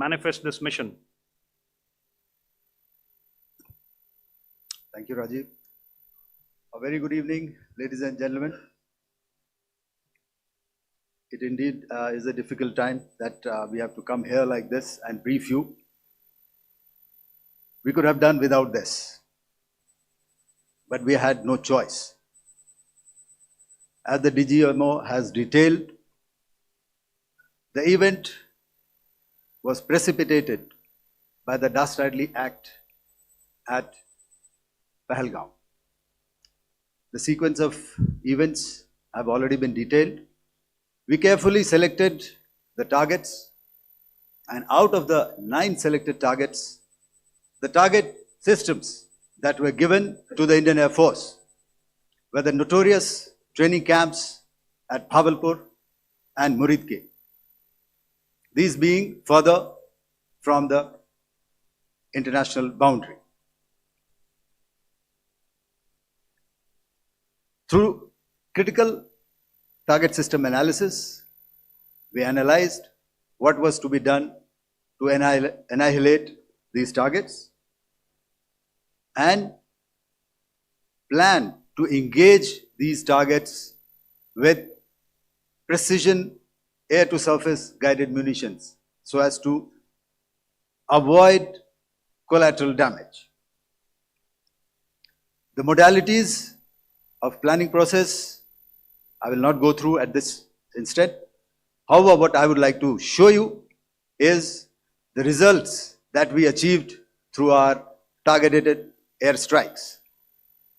manifest this mission? Thank you, Rajiv. A very good evening, ladies and gentlemen. It indeed is a difficult time that we have to come here like this and brief you. We could have done without this, but we had no choice. As the DGMO has detailed, the event was precipitated by the dastardly act at Pahalgaon. The sequence of events have already been detailed. We carefully selected the targets, and out of the 9 selected targets, the target systems that were given to the Indian Air Force were the notorious training camps at Bahawalpur and Muridke. These being further from the international boundary. Through critical target system analysis, we analyzed what was to be done to annihilate these targets and plan to engage these targets with precision air-to-surface guided munitions so as to avoid collateral damage. The modalities of planning process I will not go through at this instant. However, what I would like to show you is the results that we achieved through our targeted airstrikes.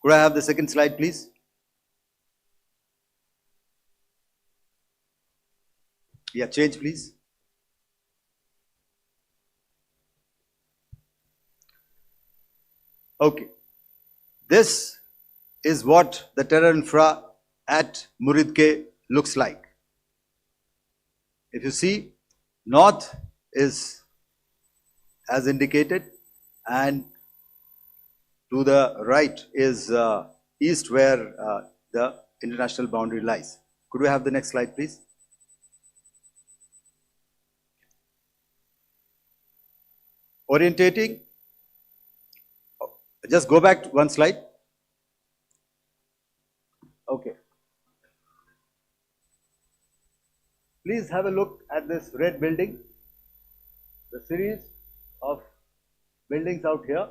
Could I have the second slide, please? Yeah, change, please. Okay. This is what the terror infra at Muridke looks like. If you see, north is as indicated, and to the right is east, where the international boundary lies. Could we have the next slide, please? Orientating. Just go back to one slide. Okay. Please have a look at this red building, the series of buildings out here,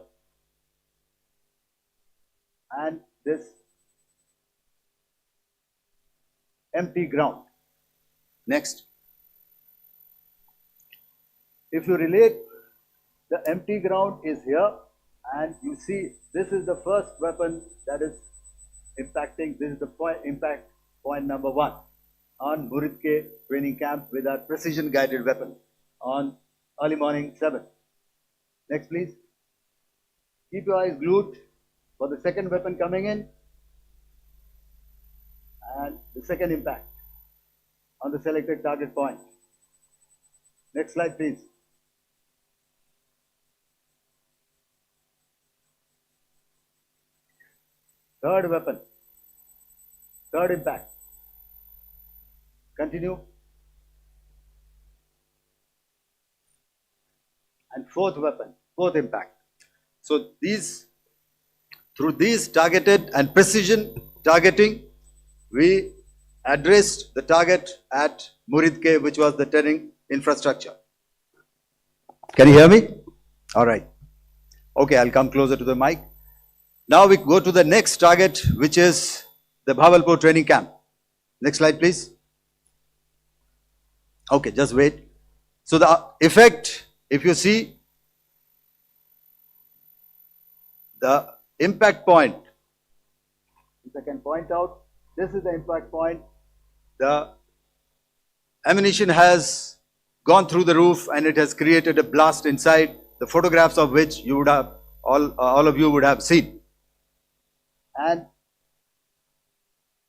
and this empty ground. Next. If you relate, the empty ground is here, and you see this is the first weapon that is impacting. This is the impact point number 1 on Muridke training camp with our precision guided weapon on early morning 7. Next, please. Keep your eyes glued for the second weapon coming in and the second impact on the selected target point. Next slide, please. Third weapon, third impact. Continue. And fourth weapon, fourth impact. So through these targeted and precision targeting, we addressed the target at Muridke, which was the terrain infrastructure. Can you hear me? All right. Okay, I'll come closer to the mic. Now we go to the next target, which is the Bahawalpur training camp. Next slide, please. Okay, just wait. So the effect, if you see, the impact point, if I can point out, this is the impact point. The ammunition has gone through the roof and it has created a blast inside, the photographs of which you would have, all of you would have seen. And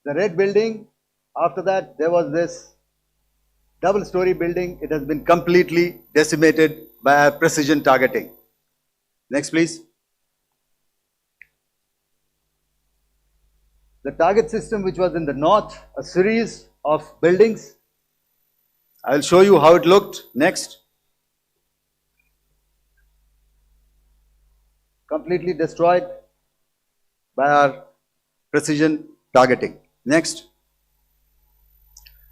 the red building, after that there was this double-story building. It has been completely decimated by precision targeting. Next, please. The target system, which was in the north, a series of buildings. I will show you how it looked. Next. completely destroyed by our precision targeting. Next.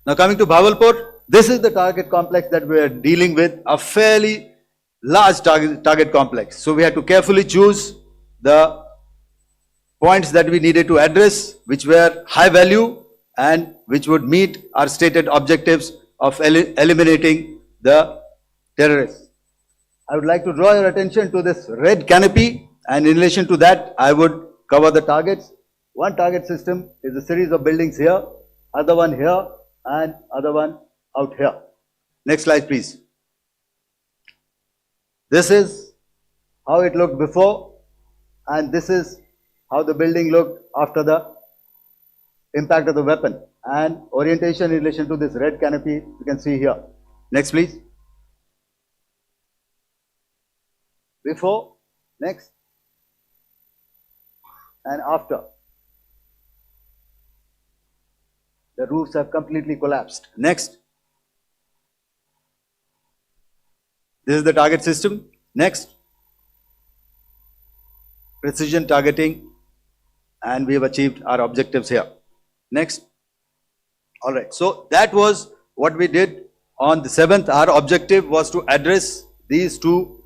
Now coming to Bahawalpur, this is the target complex that we are dealing with, a fairly large target complex. So we had to carefully choose the points that we needed to address, which were high value and which would meet our stated objectives of eliminating the terrorists. I would like to draw your attention to this red canopy, and in relation to that, I would cover the targets. One target system is a series of buildings here, other one here, and other one out here. Next slide, please. This is how it looked before, and this is how the building looked after the impact of the weapon, and orientation in relation to this red canopy you can see here. Next, please. Before, next, and after. The roofs have completely collapsed. Next. This is the target system. Next. Precision targeting, and we have achieved our objectives here. Next. All right. So that was what we did on the 7th. Our objective was to address these two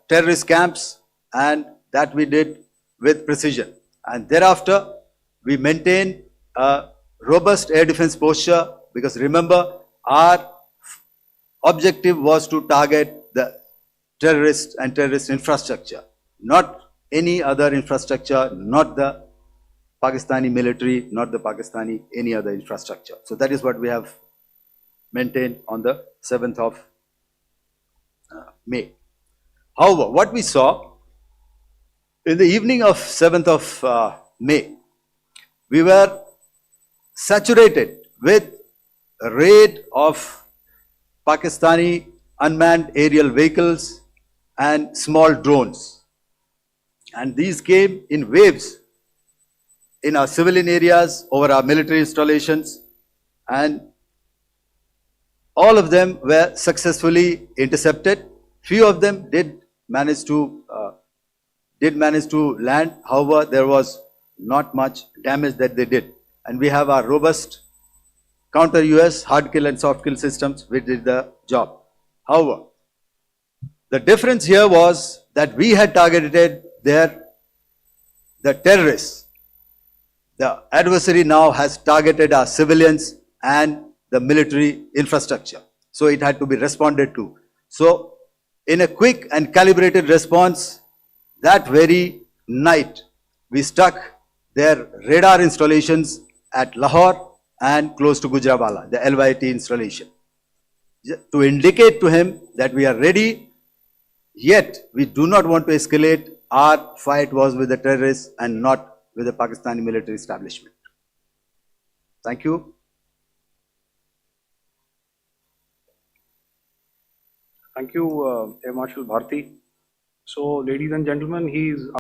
terrorist camps, and that we did with precision. And thereafter, we maintained a robust air defense posture, because remember, our objective was to target the terrorists and terrorist infrastructure, not any other infrastructure, not the Pakistani military, not the Pakistani any other infrastructure. So that is what we have maintained on the 7th of May. However, what we saw in the evening of 7th of May, we were saturated with a raid of Pakistani unmanned aerial vehicles and small drones. And these came in waves in our civilian areas, over our military installations, and all of them were successfully intercepted. Few of them did manage to land. However, there was not much damage that they did. And we have our robust counter-US hard kill and soft kill systems which did the job. However, the difference here was that we had targeted the terrorists. The adversary now has targeted our civilians and the military infrastructure. So it had to be responded to. So in a quick and calibrated response, that very night, we struck their radar installations at Lahore and close to Gujranwala, the LYT installation, to indicate to him that we are ready, yet we do not want to escalate. Our fight was with the terrorists and not with the Pakistani military establishment. Thank you. Thank you, Air Marshal Bharti. So, ladies and gentlemen, he is